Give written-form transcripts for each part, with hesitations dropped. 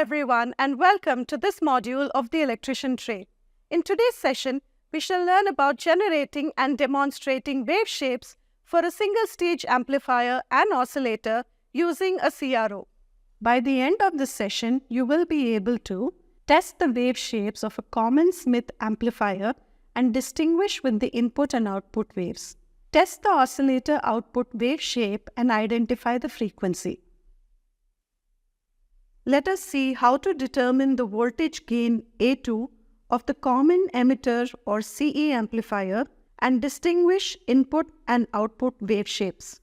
everyone, and welcome to this module of the electrician trade. In today's session, we shall learn about generating and demonstrating wave shapes for a single-stage amplifier and oscillator using a CRO. By the end of this session, you will be able to test the wave shapes of a common Smith amplifier and distinguish with the input and output waves. Test the oscillator output wave shape and identify the frequency. Let us see how to determine the voltage gain A2 of the common emitter or CE amplifier and distinguish input and output wave shapes.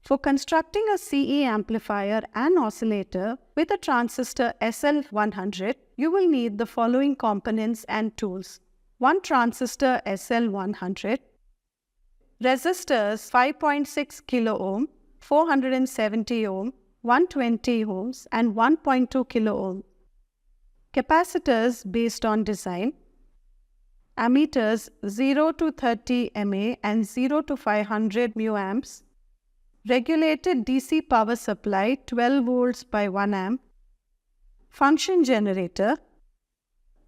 For constructing a CE amplifier and oscillator with a transistor SL100, you will need the following components and tools. One transistor SL100, resistors 5.6 kilo ohm, 470 ohm, 120 ohms and 1.2 kilo ohm. Capacitors based on design. Ammeters 0 to 30 mA and 0 to 500 μA. Regulated DC power supply 12 volts by 1 amp. Function generator.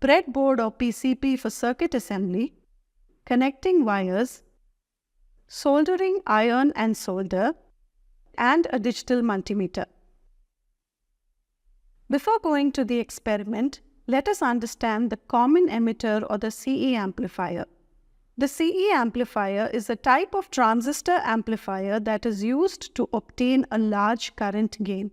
Breadboard or PCB for circuit assembly. Connecting wires. Soldering iron and solder. And a digital multimeter. Before going to the experiment, let us understand the common emitter or the CE amplifier. The CE amplifier is a type of transistor amplifier that is used to obtain a large current gain.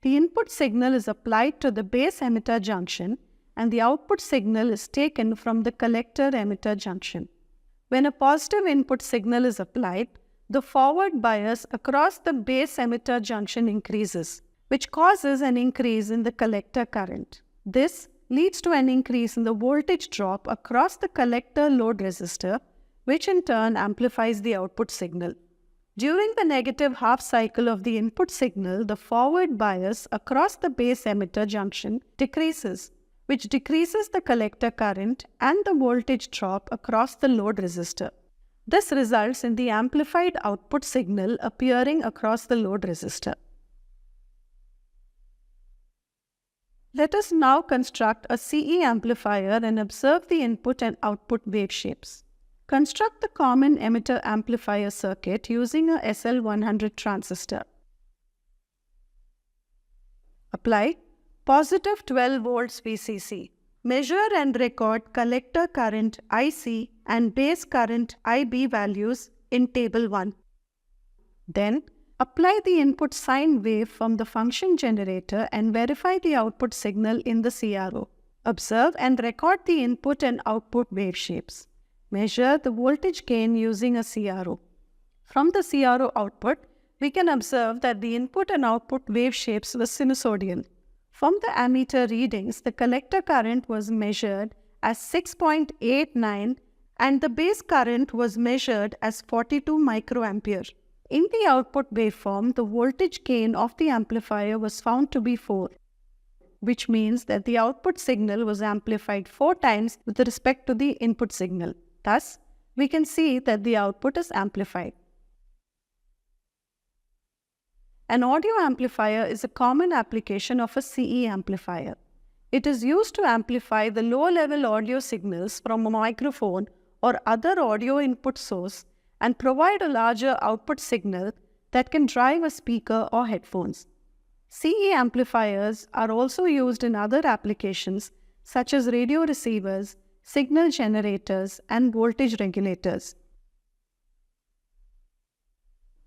The input signal is applied to the base emitter junction and the output signal is taken from the collector emitter junction. When a positive input signal is applied, the forward bias across the base emitter junction increases, which causes an increase in the collector current. This leads to an increase in the voltage drop across the collector load resistor, which in turn amplifies the output signal. During the negative half cycle of the input signal, the forward bias across the base emitter junction decreases, which decreases the collector current and the voltage drop across the load resistor. This results in the amplified output signal appearing across the load resistor. Let us now construct a CE amplifier and observe the input and output wave shapes. Construct the common emitter amplifier circuit using a SL100 transistor. Apply positive 12 volts VCC. Measure and record collector current IC and base current IB values in Table 1. Then, apply the input sine wave from the function generator and verify the output signal in the CRO. Observe and record the input and output wave shapes. Measure the voltage gain using a CRO. From the CRO output, we can observe that the input and output wave shapes were sinusoidal. From the ammeter readings, the collector current was measured as 6.89 and the base current was measured as 42 microampere. In the output waveform, the voltage gain of the amplifier was found to be 4, which means that the output signal was amplified 4 times with respect to the input signal. Thus, we can see that the output is amplified. An audio amplifier is a common application of a CE amplifier. It is used to amplify the low-level audio signals from a microphone or other audio input source and provide a larger output signal that can drive a speaker or headphones. CE amplifiers are also used in other applications such as radio receivers, signal generators, and voltage regulators.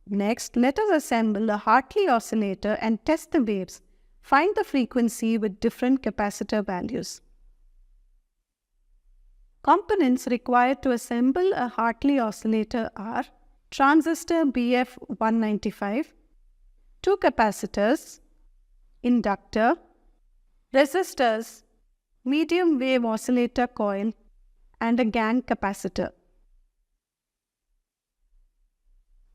Next, let us assemble a Hartley oscillator and test the waves. Find the frequency with different capacitor values. Components required to assemble a Hartley oscillator are transistor BF195, 2 capacitors, inductor, resistors, medium wave oscillator coil, and a gang capacitor.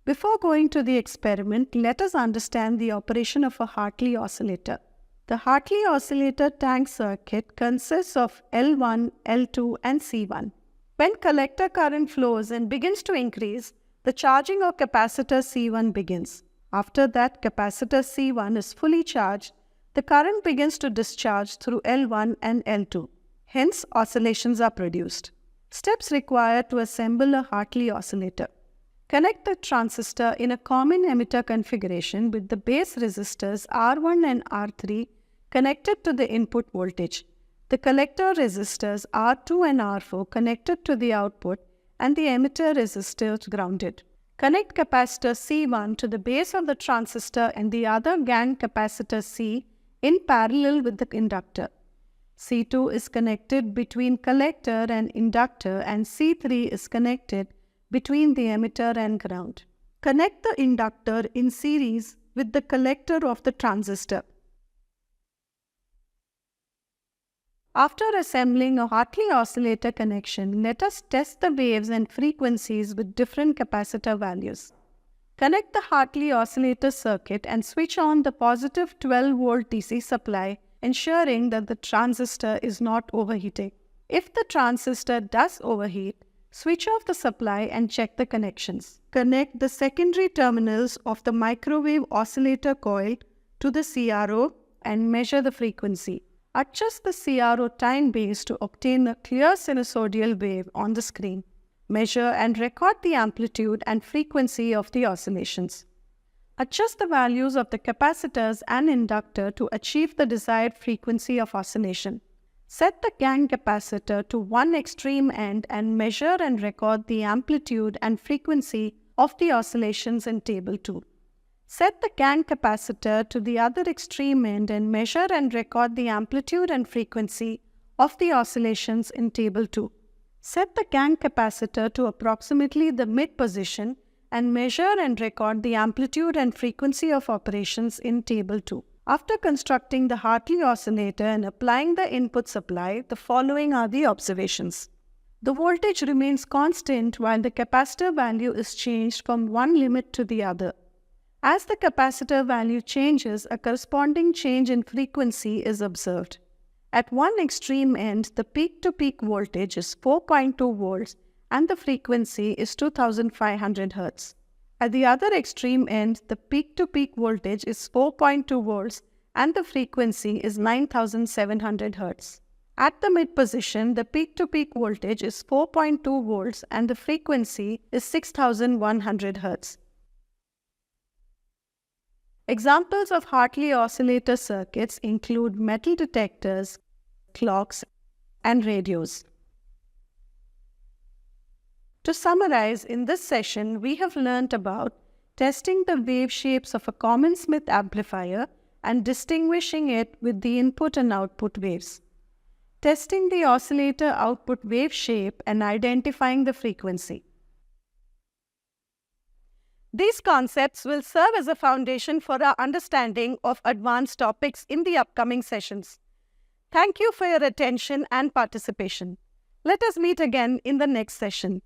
Before going to the experiment, let us understand the operation of a Hartley oscillator. The Hartley oscillator tank circuit consists of L1, L2 and C1. When collector current flows and begins to increase, the charging of capacitor C1 begins. After that capacitor C1 is fully charged, the current begins to discharge through L1 and L2. Hence, oscillations are produced. Steps required to assemble a Hartley oscillator. Connect the transistor in a common emitter configuration with the base resistors R1 and R3 connected to the input voltage, the collector resistors R2 and R4 connected to the output, and the emitter resistors grounded. Connect capacitor C1 to the base of the transistor and the other GaN capacitor C in parallel with the inductor. C2 is connected between collector and inductor, and C3 is connected between the emitter and ground. Connect the inductor in series with the collector of the transistor. After assembling a Hartley oscillator connection, let us test the waves and frequencies with different capacitor values. Connect the Hartley oscillator circuit and switch on the positive 12-volt DC supply, ensuring that the transistor is not overheating. If the transistor does overheat, switch off the supply and check the connections. Connect the secondary terminals of the microwave oscillator coil to the CRO and measure the frequency. Adjust the CRO time base to obtain a clear sinusoidal wave on the screen. Measure and record the amplitude and frequency of the oscillations. Adjust the values of the capacitors and inductor to achieve the desired frequency of oscillation. Set the GaN capacitor to one extreme end and measure and record the amplitude and frequency of the oscillations in Table 2. Set the GaN capacitor to the other extreme end and measure and record the amplitude and frequency of the oscillations in Table 2. Set the GaN capacitor to approximately the mid position and measure and record the amplitude and frequency of operations in Table 2. After constructing the Hartley oscillator and applying the input supply, the following are the observations. The voltage remains constant while the capacitor value is changed from one limit to the other. As the capacitor value changes, a corresponding change in frequency is observed. At one extreme end, the peak-to-peak voltage is 4.2 volts and the frequency is 2500 Hz. At the other extreme end, the peak-to-peak voltage is 4.2 volts and the frequency is 9700 Hz. At the mid position, the peak-to-peak voltage is 4.2 volts and the frequency is 6100 Hz. Examples of Hartley oscillator circuits include metal detectors, clocks, and radios. To summarize, in this session, we have learnt about testing the wave shapes of a common Smith amplifier and distinguishing it with the input and output waves. Testing the oscillator output wave shape and identifying the frequency. These concepts will serve as a foundation for our understanding of advanced topics in the upcoming sessions. Thank you for your attention and participation. Let us meet again in the next session.